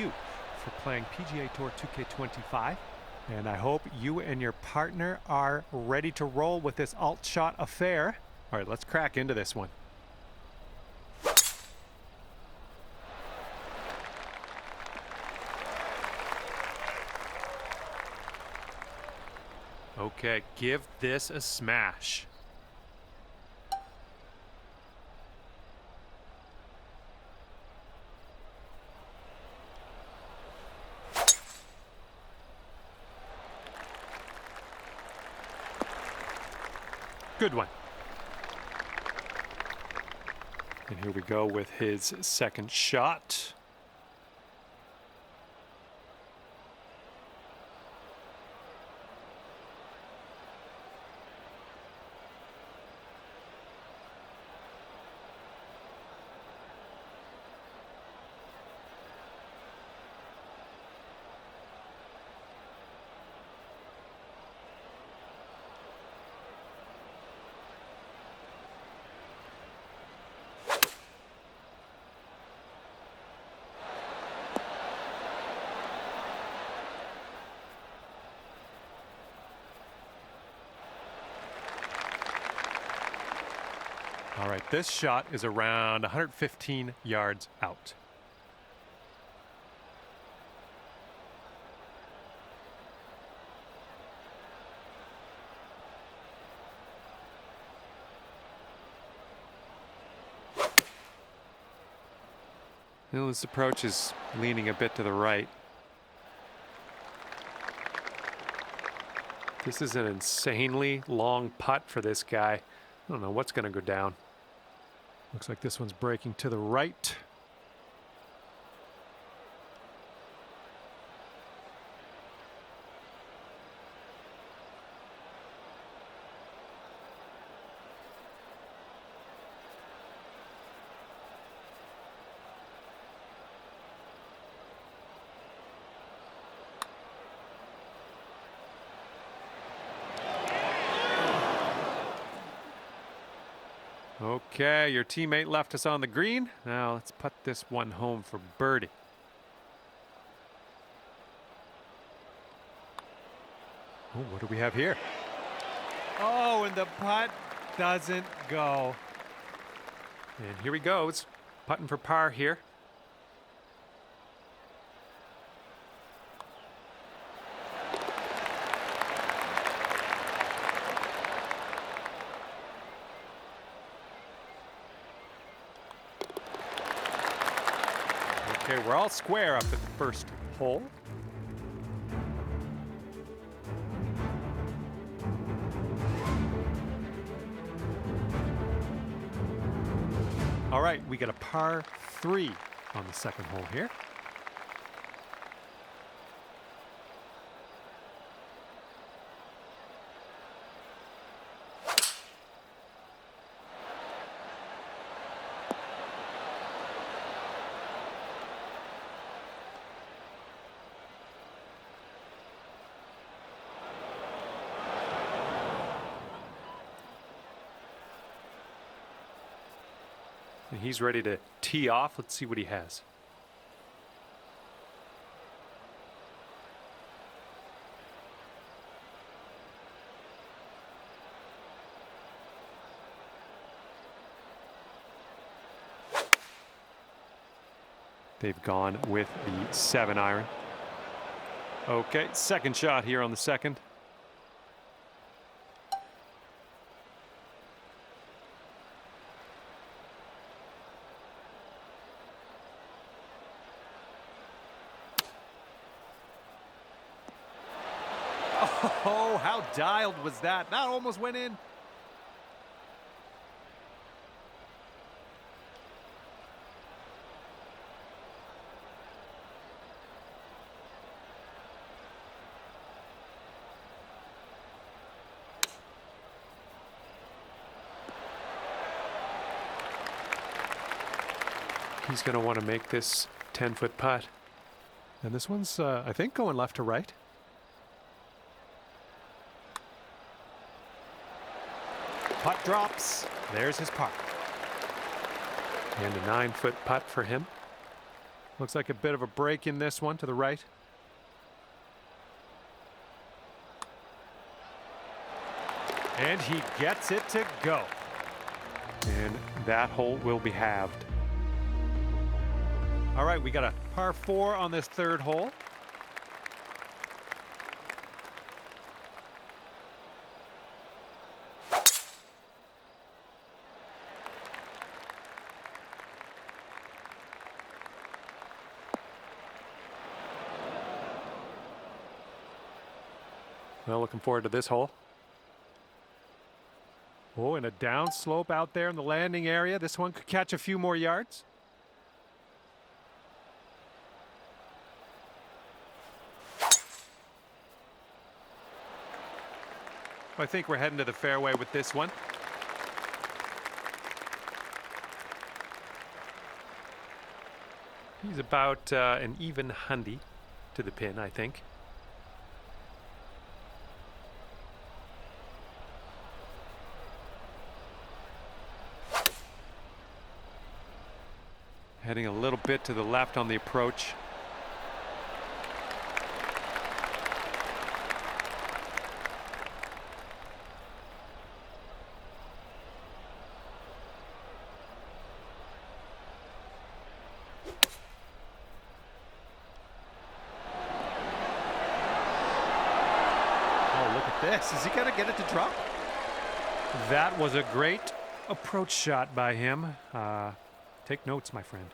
you for playing PGA Tour 2K25. And I hope you and your partner are ready to roll with this alt shot affair. All right, let's crack into this one. Okay, give this a smash. Good one. And here we go with his second shot. All right, this shot is around 115 yards out. Well, this approach is leaning a bit to the right. This is an insanely long putt for this guy. I don't know what's going to go down. Looks like this one's breaking to the right. Okay, your teammate left us on the green. Now let's put this one home for birdie. Oh, what do we have here? Oh, and the putt doesn't go. And here he goes, putting for par here. Okay, we're all square up at the first hole. All right, we got a par 3 on the second hole here. And he's ready to tee off. Let's see what he has. They've gone with the 7-iron. Okay, second shot here on the second. Oh, how dialed was that? That almost went in. He's going to want to make this 10-foot putt. And this one's, I think, going left to right. Putt drops. There's his par. And a 9-foot putt for him. Looks like a bit of a break in this one to the right. And he gets it to go. And that hole will be halved. All right, we got a par 4 on this third hole. Well, looking forward to this hole. Oh, and a down slope out there in the landing area. This one could catch a few more yards. I think we're heading to the fairway with this one. He's about an even hundy to the pin, I think. Heading a little bit to the left on the approach. Oh, look at this. Is he going to get it to drop? That was a great approach shot by him. Take notes, my friend.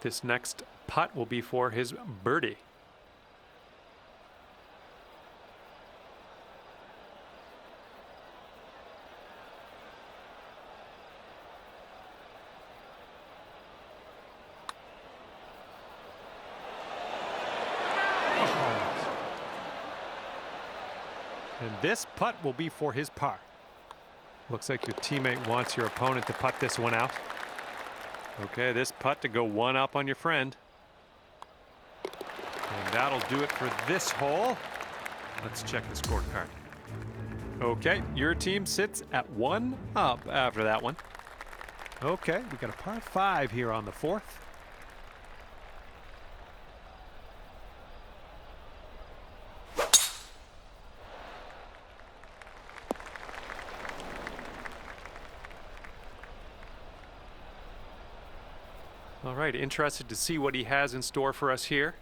This next putt will be for his birdie. And this putt will be for his par. Looks like your teammate wants your opponent to putt this one out. Okay, this putt to go one up on your friend. And that'll do it for this hole. Let's check the scorecard. Okay, your team sits at 1 up after that one. Okay, we got a par 5 here on the 4th. All right, interested to see what he has in store for us here.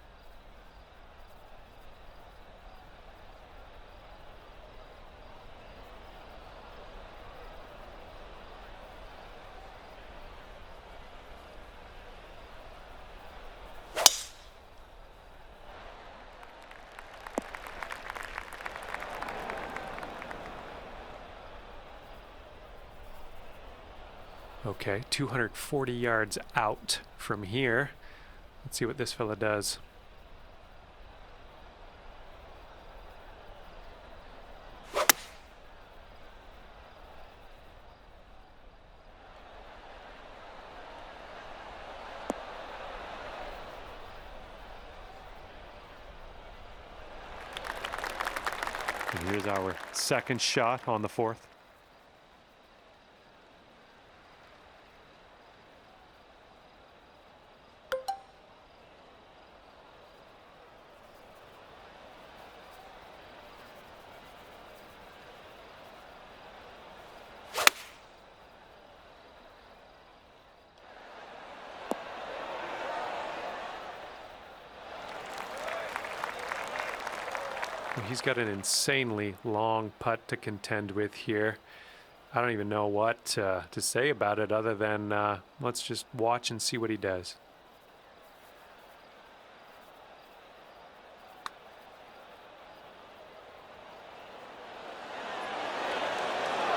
Okay, 240 yards out from here. Let's see what this fella does. And here's our second shot on the 4th. He's got an insanely long putt to contend with here. I don't even know what to say about it other than let's just watch and see what he does.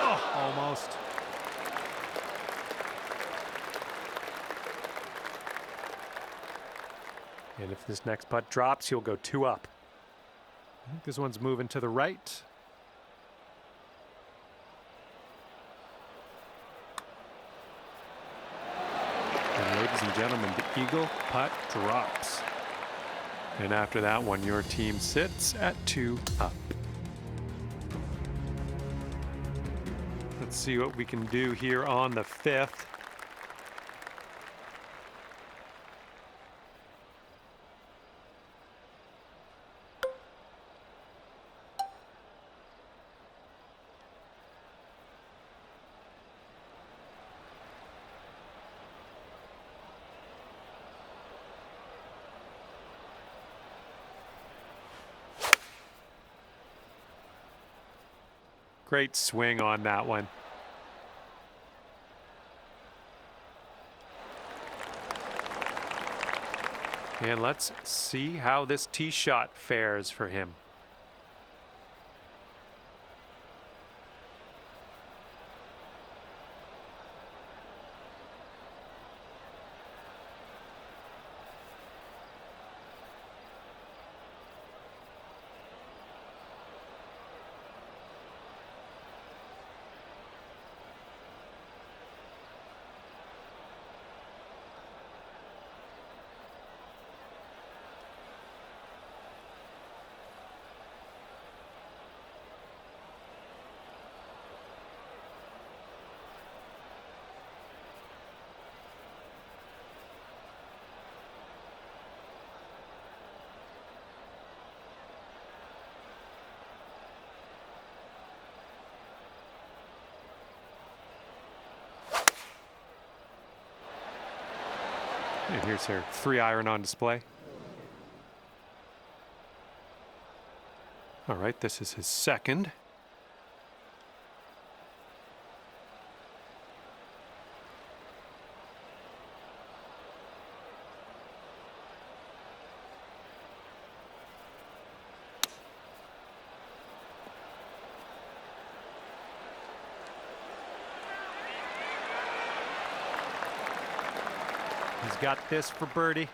Oh, almost. And if this next putt drops, he'll go 2 up. I think this one's moving to the right. And ladies and gentlemen, the eagle putt drops. And after that one, your team sits at 2 up. Let's see what we can do here on the 5th. Great swing on that one. And let's see how this tee shot fares for him. And here's her 3-iron on display. All right, this is his second. He's got this for birdie.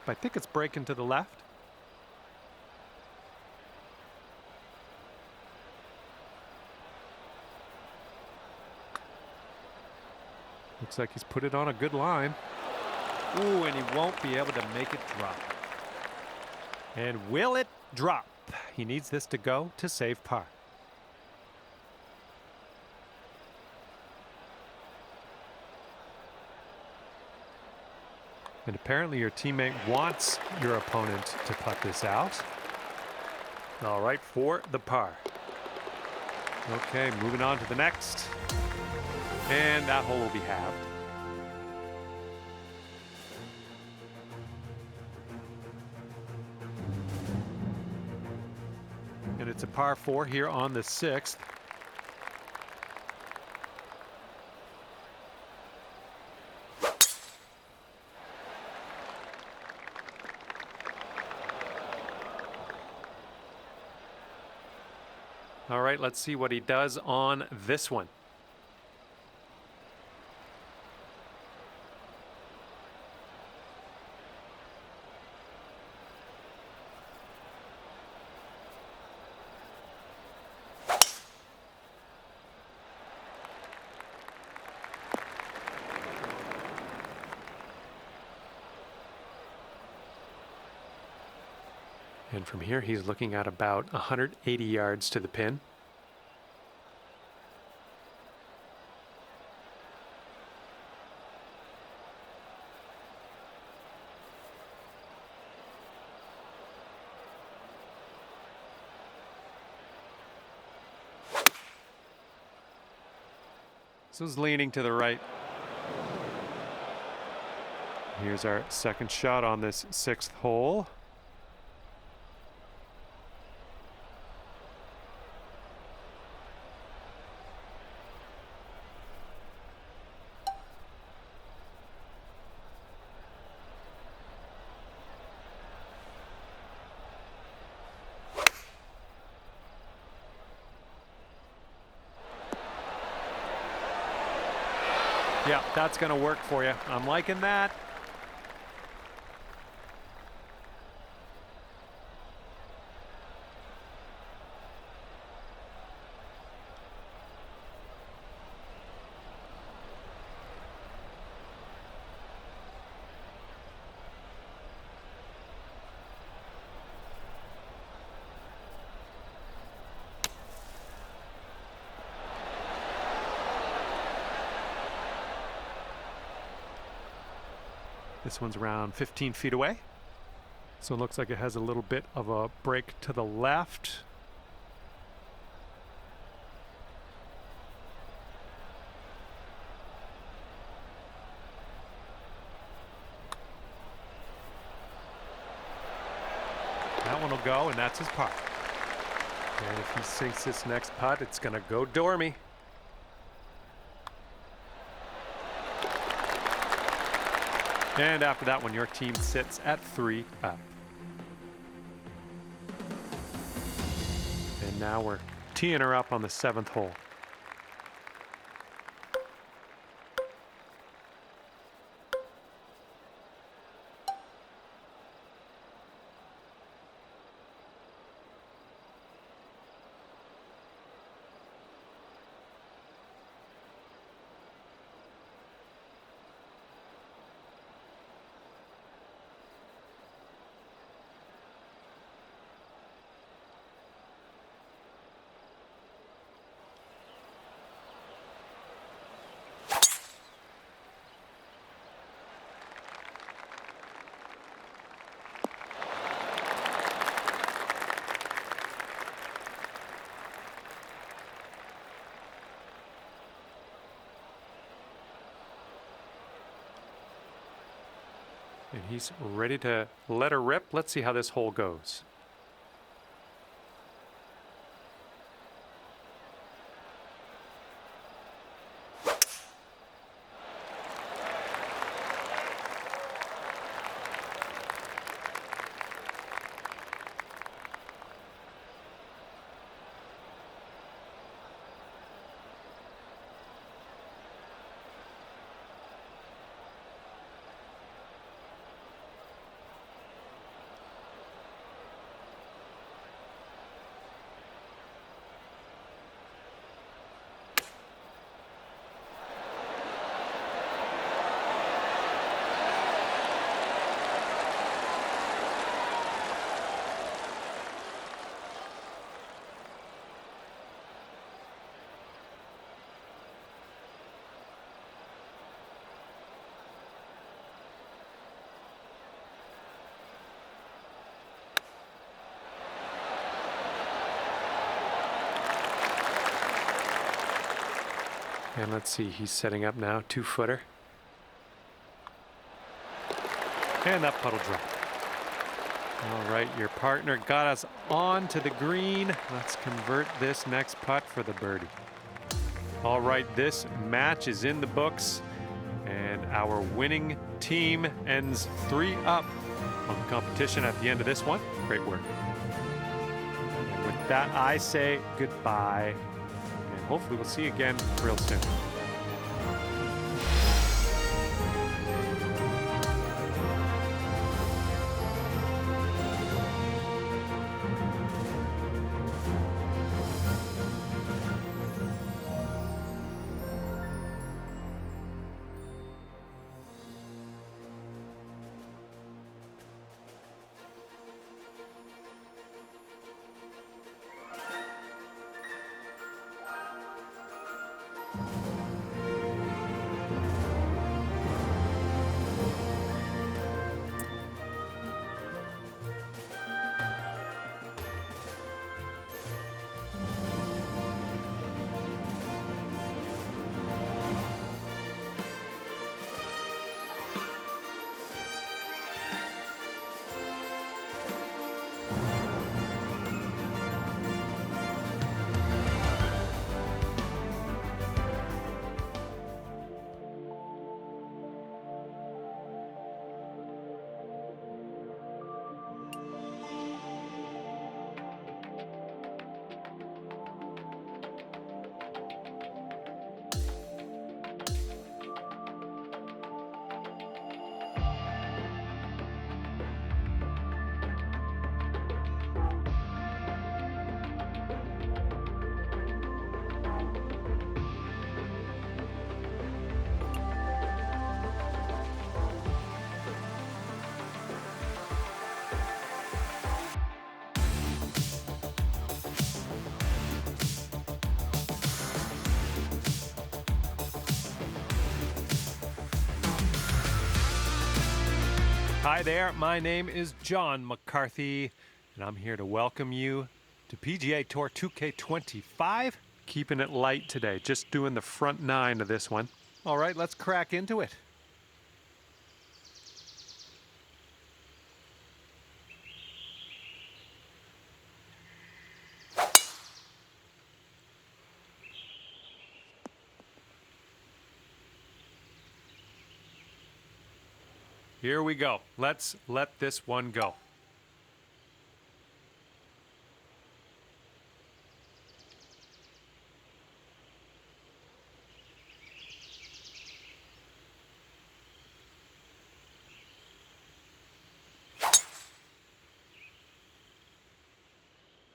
I think it's breaking to the left. Looks like he's put it on a good line. Ooh, and he won't be able to make it drop. And will it drop? He needs this to go to save par. And apparently your teammate wants your opponent to putt this out. All right, for the par. Okay, moving on to the next. And that hole will be halved. And it's a par 4 here on the 6th. All right, let's see what he does on this one. And from here, he's looking at about 180 yards to the pin. This was leaning to the right. Here's our second shot on this 6th hole. Yeah, that's going to work for you. I'm liking that. This one's around 15 feet away. So it looks like it has a little bit of a break to the left. That one will go, and that's his par. And if he sinks this next putt, it's going to go Dormy. And after that one, your team sits at 3 up. And now we're teeing her up on the 7th hole. And he's ready to let her rip. Let's see how this hole goes. And let's see, he's setting up now, 2-footer. And that puddle drop. All right, your partner got us onto the green. Let's convert this next putt for the birdie. All right, this match is in the books, and our winning team ends 3 up on the competition at the end of this one. Great work. And with that, I say goodbye. And hopefully we'll see you again real soon. Hi there, my name is John McCarthy, and I'm here to welcome you to PGA Tour 2K25. Keeping it light today, just doing the front 9 of this one. All right, let's crack into it. Here we go. Let's let this one go.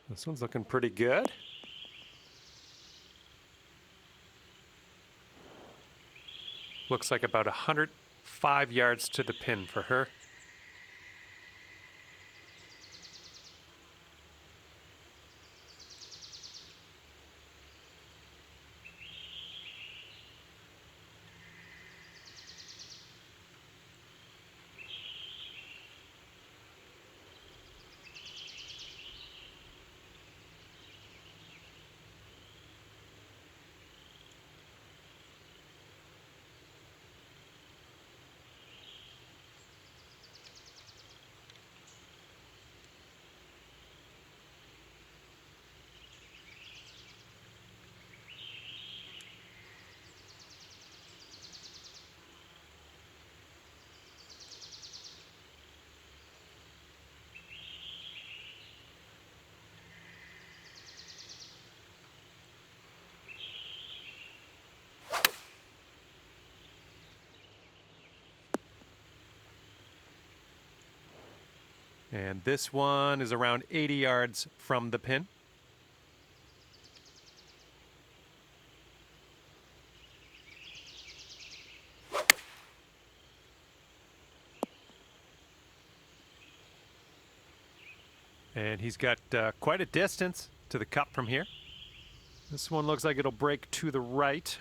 This one's looking pretty good. Looks like about 105 yards to the pin for her. And this one is around 80 yards from the pin. And he's got quite a distance to the cup from here. This one looks like it'll break to the right.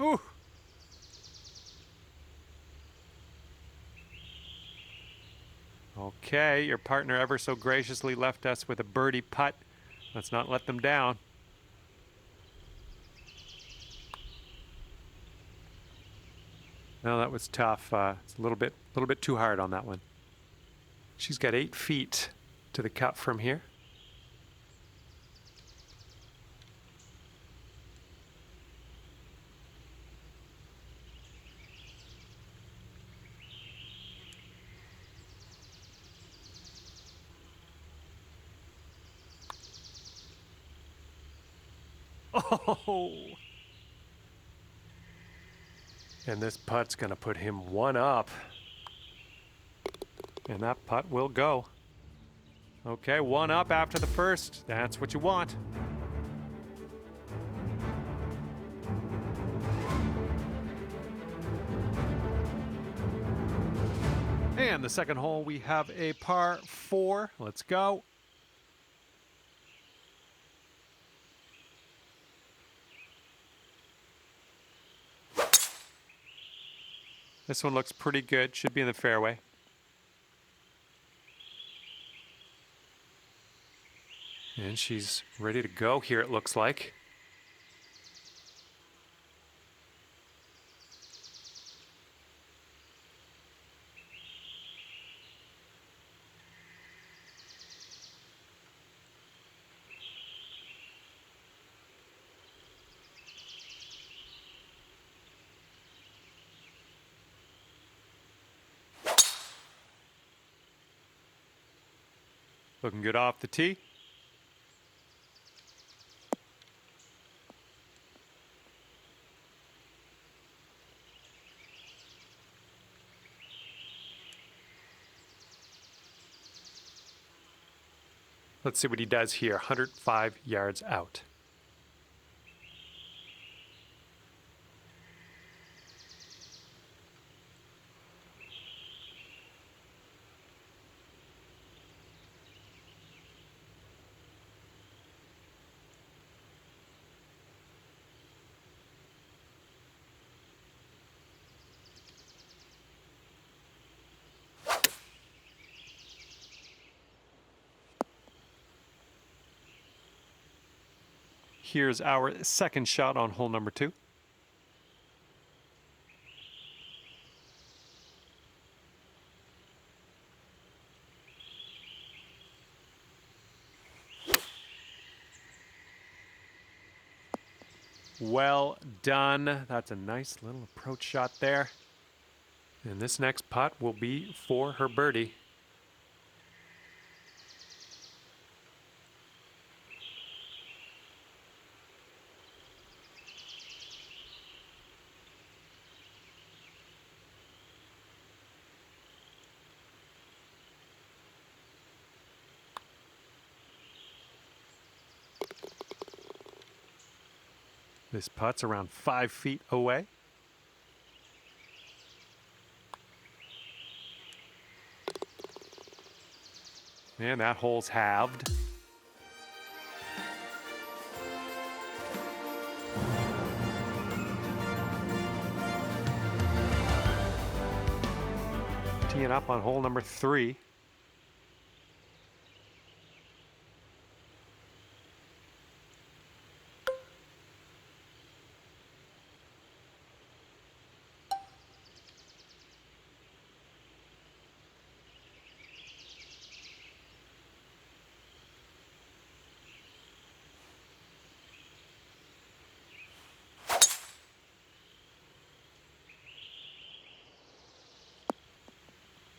Ooh. Okay, your partner ever so graciously left us with a birdie putt. Let's not let them down. No, that was tough. It's a little bit too hard on that one. She's got 8 feet to the cup from here. Oh! And this putt's going to put him 1 up. And that putt will go. Okay, 1 up after the first. That's what you want. And the second hole, we have a par 4. Let's go. This one looks pretty good. Should be in the fairway. And she's ready to go here, it looks like. Looking good off the tee. Let's see what he does here. 105 yards out. Here's our second shot on hole number 2. Well done. That's a nice little approach shot there. And this next putt will be for her birdie. This putt's around 5 feet away. And that hole's halved. Teeing up on hole number 3.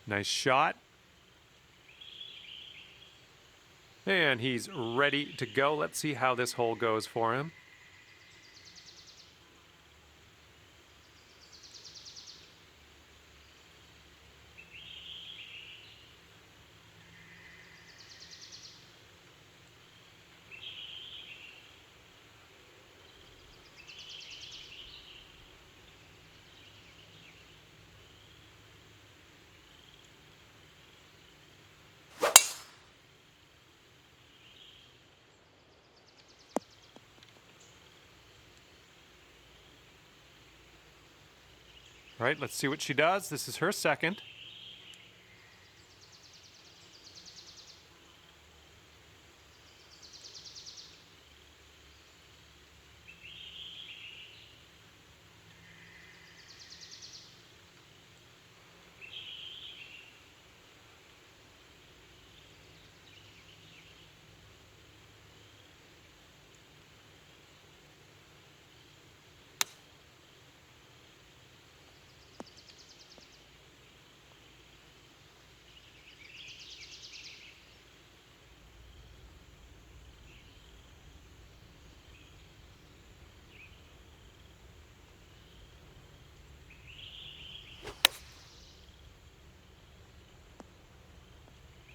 Nice shot. And he's ready to go. Let's see how this hole goes for him. All right, let's see what she does. This is her second.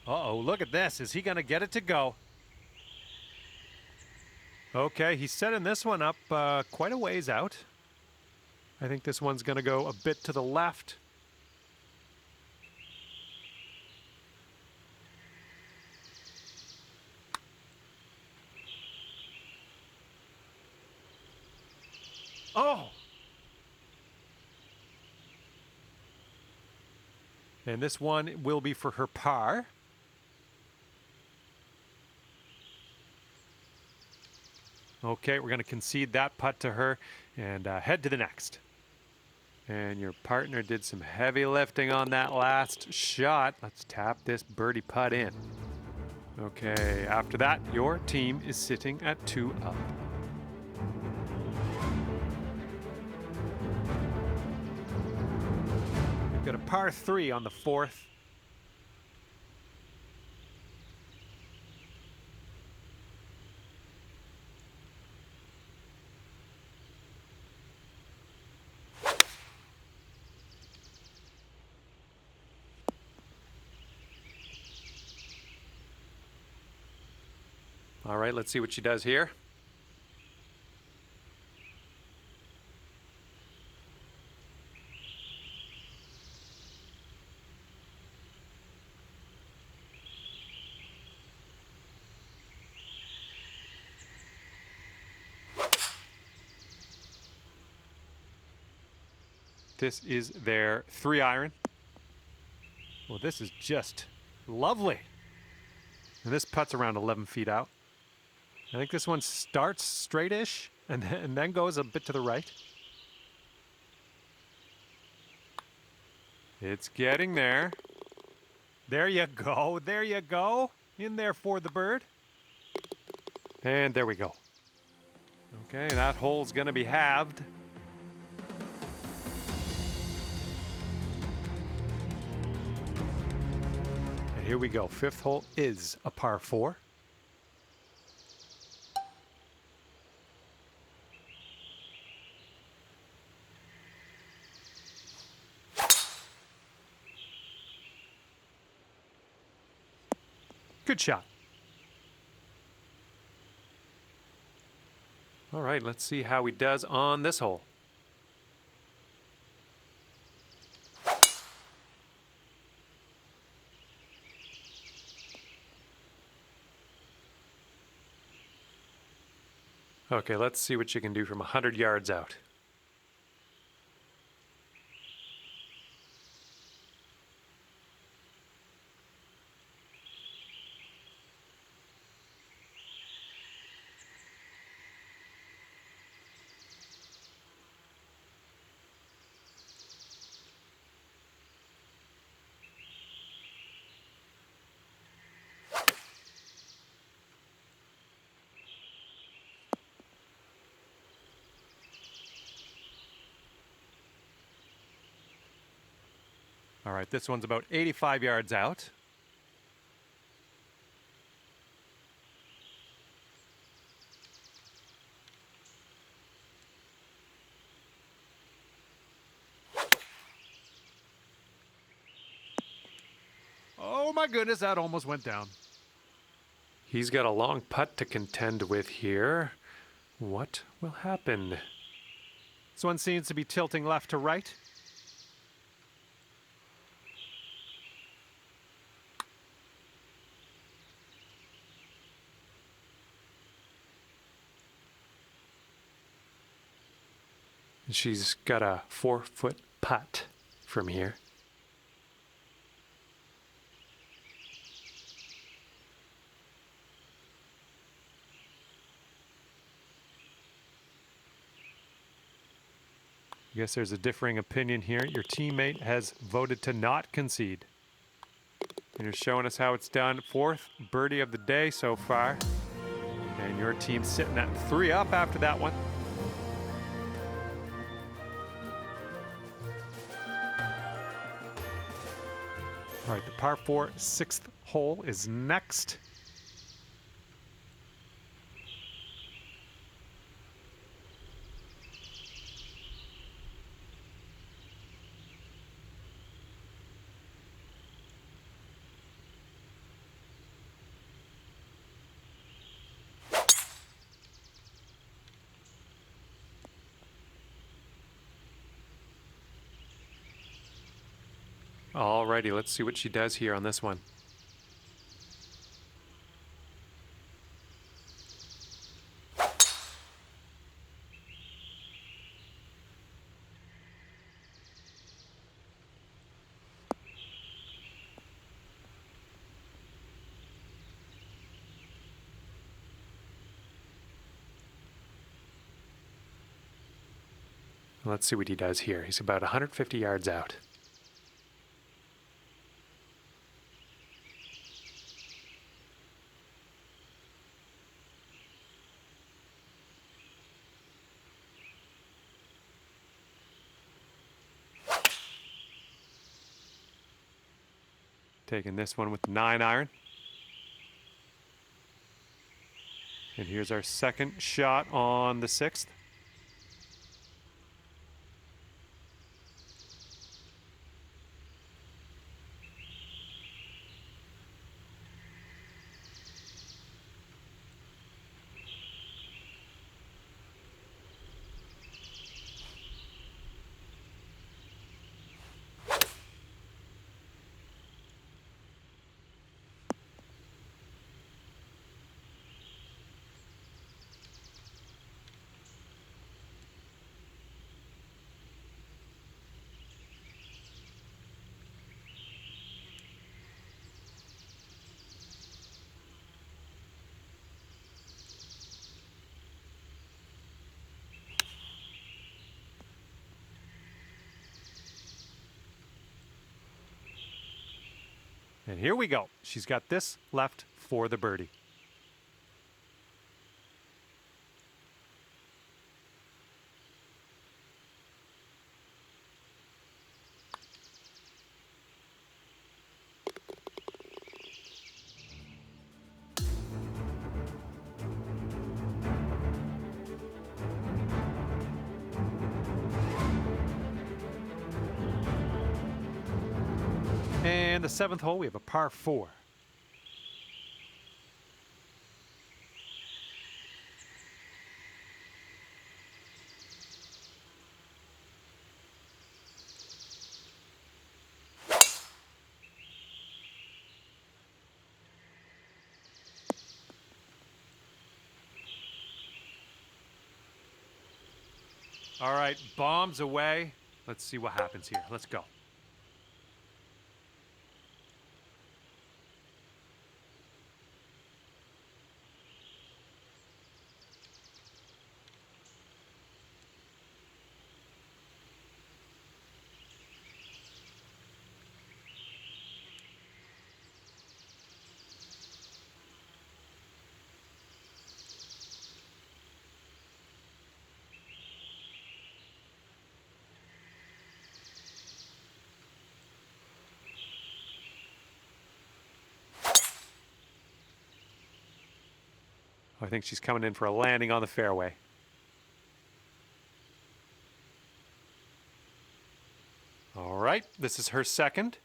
Uh-oh, look at this. Is he going to get it to go? Okay, he's setting this one up quite a ways out. I think this one's going to go a bit to the left. Oh! And this one will be for her par. Okay, we're going to concede that putt to her and head to the next. And your partner did some heavy lifting on that last shot. Let's tap this birdie putt in. Okay, after that, your team is sitting at 2 up. We've got a par 3 on the 4th. All right, let's see what she does here. This is their 3-iron. Well, this is just lovely. And this putt's around 11 feet out. I think this one starts straight-ish and then goes a bit to the right. It's getting there. There you go. There you go. In there for the bird. And there we go. Okay, that hole's going to be halved. And here we go. Fifth hole is a par 4. Good shot. All right, let's see how he does on this hole. Okay, let's see what you can do from 100 yards out. All right, this one's about 85 yards out. Oh my goodness, that almost went down. He's got a long putt to contend with here. What will happen? This one seems to be tilting left to right. And she's got a 4-foot putt from here. I guess there's a differing opinion here. Your teammate has voted to not concede. And you're showing us how it's done. 4th birdie of the day so far. And your team's sitting at 3 up after that one. All right, the par 4 6th hole is next. Alrighty, let's see what she does here on this one. Let's see what he does here. He's about 150 yards out. Taking this one with the 9-iron. And here's our second shot on the 6th. And here we go. She's got this left for the birdie. And the 7th hole, we have a par 4. All right, bombs away. Let's see what happens here. Let's go. I think she's coming in for a landing on the fairway. All right, this is her 2nd.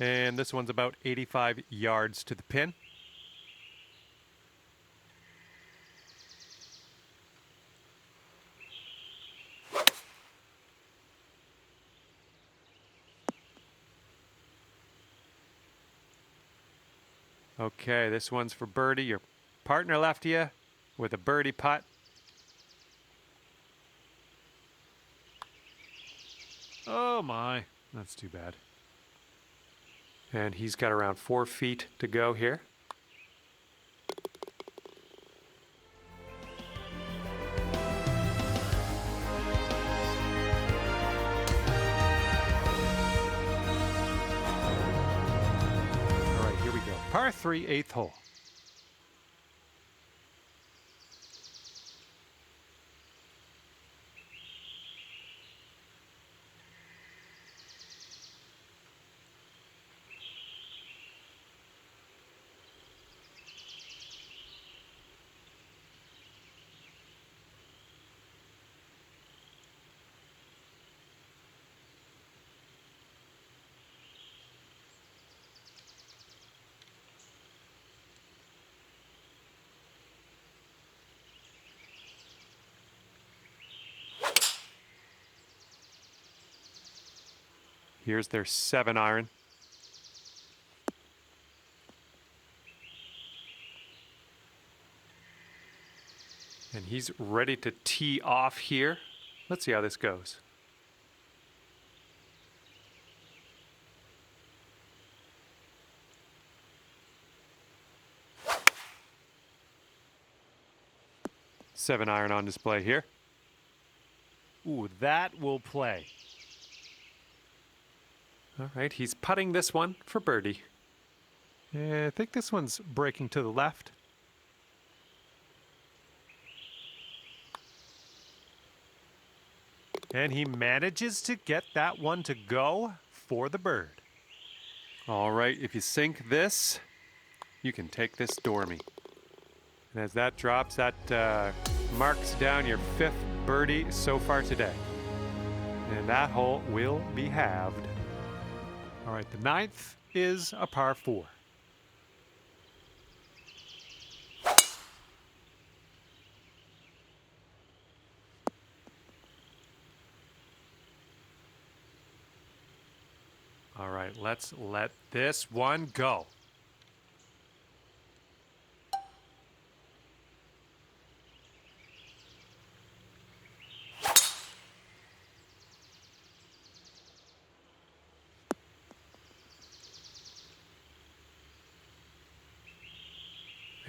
And this one's about 85 yards to the pin. Okay, this one's for birdie. Your partner left you with a birdie putt. Oh my, that's too bad. And he's got around 4 feet to go here. All right, here we go. Par 3, 8th hole. Here's their 7-iron. And he's ready to tee off here. Let's see how this goes. Seven-iron on display here. Ooh, that will play. All right, he's putting this one for birdie. I think this one's breaking to the left. And he manages to get that one to go for the bird. All right, if you sink this, you can take this Dormy. And as that drops, that marks down your 5th birdie so far today. And that hole will be halved. All right, the 9th is a par 4. right, let's let this one go.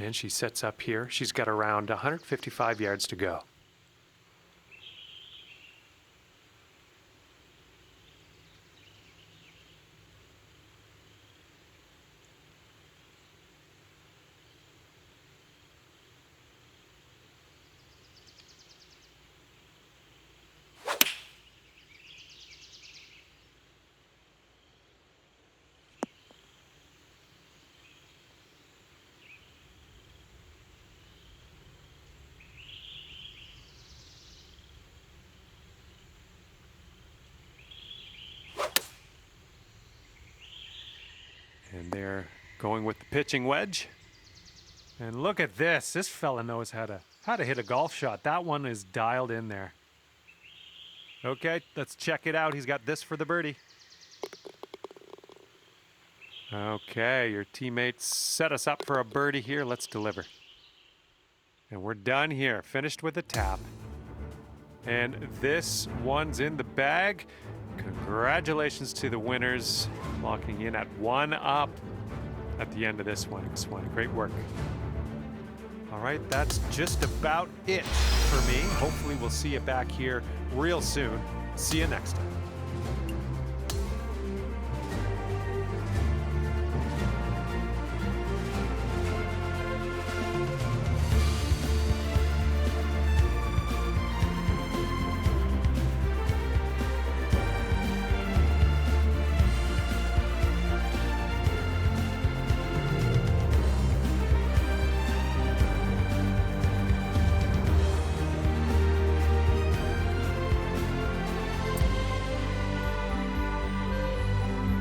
And she sets up here. She's got around 155 yards to go. And they're going with the pitching wedge. And look at this. This fella knows how to hit a golf shot. That one is dialed in there. Okay, let's check it out. He's got this for the birdie. Okay, your teammates set us up for a birdie here. Let's deliver. And we're done here. Finished with a tap. And this one's in the bag. Congratulations to the winners, locking in at 1 up at the end of this one. Great work. All right, that's just about it for me. Hopefully we'll see you back here real soon. See you next time.